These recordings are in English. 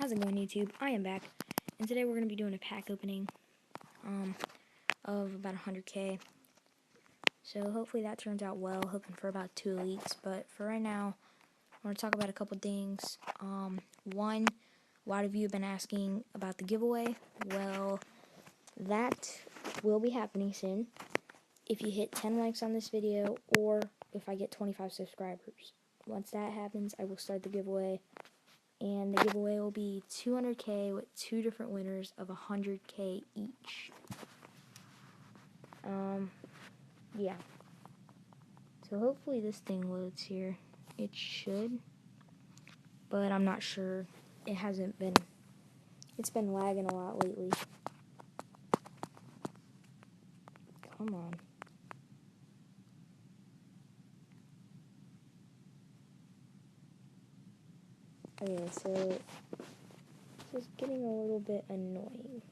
How's it going, YouTube? I am back, and today we're going to be doing a pack opening of about 100k. So hopefully that turns out well, hoping for about 2 elites. But for right now, I want to talk about a couple things. One, a lot of you have been asking about the giveaway. Well, that will be happening soon if you hit 10 likes on this video, or if I get 25 subscribers. Once that happens, I will start the giveaway. And the giveaway will be 200k with 2 different winners of 100k each. Yeah. So hopefully this thing loads here. It should. But I'm not sure. It hasn't been. It's been lagging a lot lately. Come on. Okay, so this is getting a little bit annoying.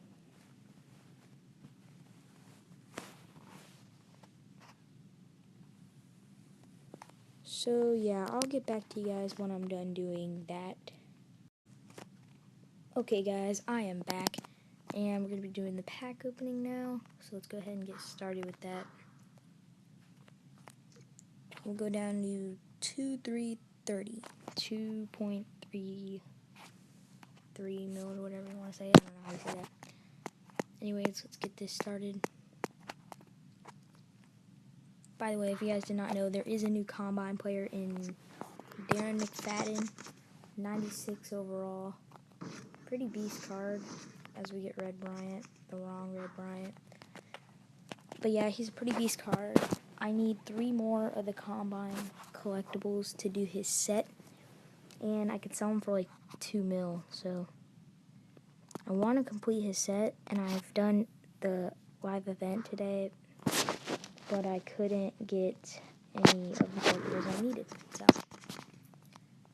So yeah, I'll get back to you guys when I'm done doing that. Okay guys, I am back, and we're going to be doing the pack opening now, so let's go ahead and get started with that. We'll go down to 2.330, 2.33 mil or whatever you want to say. I don't know how to say that. Anyways, let's get this started. By the way, if you guys did not know, there is a new Combine player in Darren McFadden, 96 overall. Pretty beast card as we get Red Bryant, the wrong Red Bryant. But yeah, he's a pretty beast card. I need 3 more of the Combine collectibles to do his set, and I could sell him for like 2 mil. So I want to complete his set, and I've done the live event today, but I couldn't get any of the collectibles I needed. So I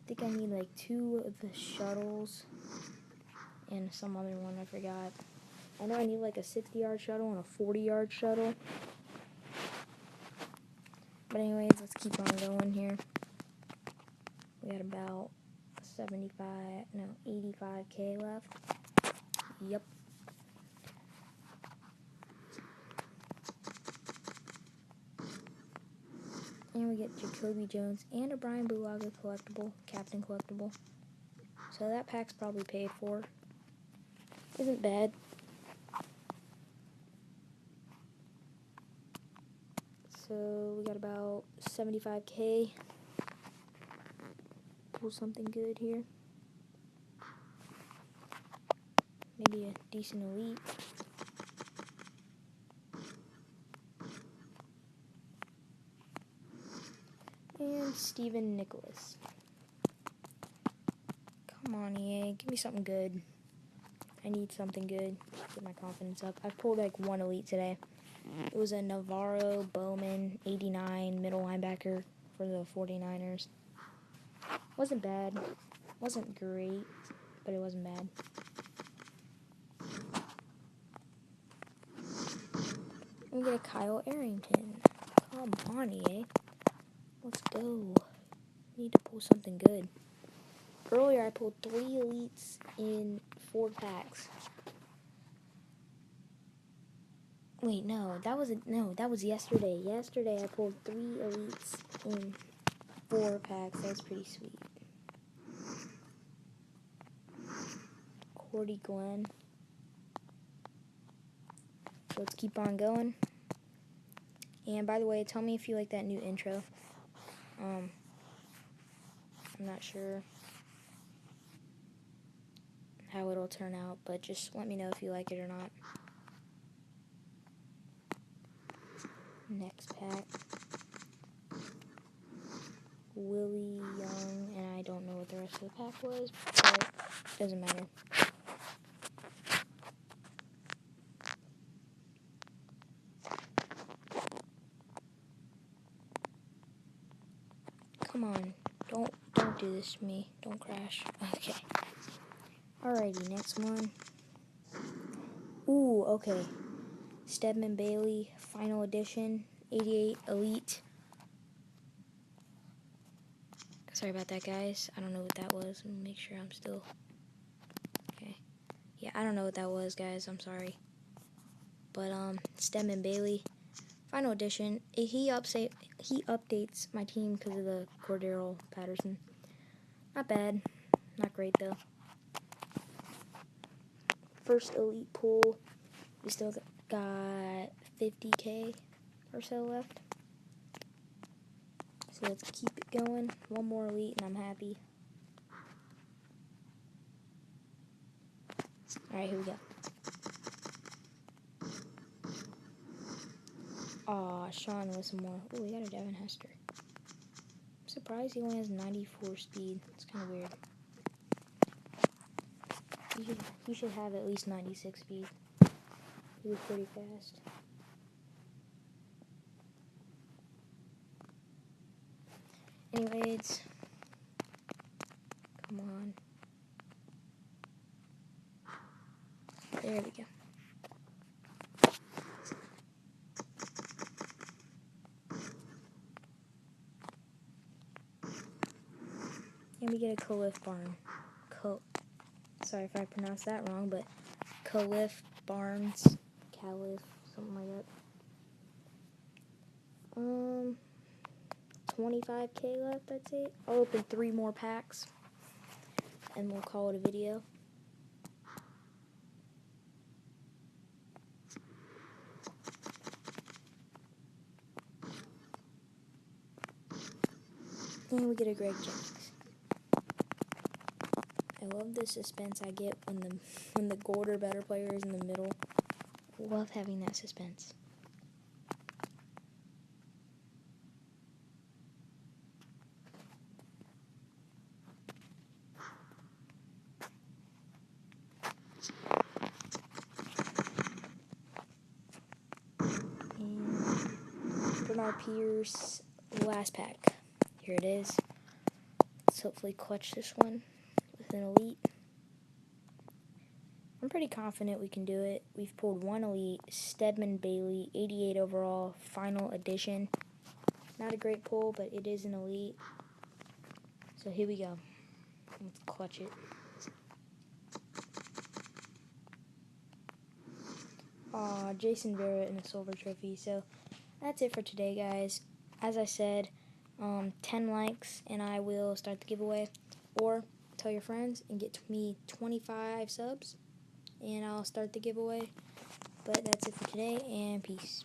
think I need like 2 of the shuttles and some other one I forgot. I know I need like a 60-yard shuttle and a 40-yard shuttle. But anyways, let's keep on going here. We got about 85k left. Yep. And we get Jacoby Jones and a Brian Bulaga collectible, captain collectible. So that pack's probably paid for. Isn't bad. So we got about 75k. Pull something good here. Maybe a decent elite. And Steven Nicholas. Come on, EA. Give me something good. I need something good to get my confidence up. I pulled like 1 elite today. It was a Navarro Bowman 89 middle linebacker for the 49ers. Wasn't bad. Wasn't great, but it wasn't bad. We get a Kyle Arrington. Come on, EA. Let's go. Need to pull something good. Earlier I pulled 3 elites in 4 packs. Wait, no, that was yesterday. Yesterday I pulled 3 elites in 4 packs. That's pretty sweet. Cordy Glenn. So let's keep on going. And by the way, tell me if you like that new intro. I'm not sure how it'll turn out, but just let me know if you like it or not. Next pack. Willie Young, and I don't know what the rest of the pack was, but it doesn't matter. Come on, don't do this to me. Don't crash. Okay. Alrighty, next one. Ooh, okay. Stedman Bailey, final edition, 88 elite. Sorry about that, guys. I don't know what that was. Let me make sure I'm still I don't know what that was, guys. I'm sorry. But Stedman Bailey, final edition. He updates my team because of the Cordero Patterson. Not bad. Not great though. First elite pool. We still got 50k or so left. So let's keep it going. One more elite and I'm happy. Alright, here we go. Aw, Sean Lissamore. Oh, we got a Devin Hester. I'm surprised he only has 94 speed. It's kind of weird. He should have at least 96 speed. He was pretty fast. Anyways, come on. There we go. And we get a Khalif Barnes. Sorry if I pronounced that wrong, but Khalif Barnes, Calif, something like that. 25k left, I'd say. I'll open 3 more packs, and we'll call it a video. And we get a Greg Jennings. I love the suspense I get when the Gorder better player is in the middle. I love having that suspense. And Bernard Pierce, last pack. Here it is. Let's hopefully clutch this one with an elite. I'm pretty confident we can do it. We've pulled 1 elite, Stedman Bailey, 88 overall, final edition. Not a great pull, but it is an elite. So here we go. Let's clutch it. Aw, Jason Vera in a silver trophy. So that's it for today, guys. As I said, 10 likes and I will start the giveaway. Or tell your friends and get me 25 subs and I'll start the giveaway. But that's it for today, and peace.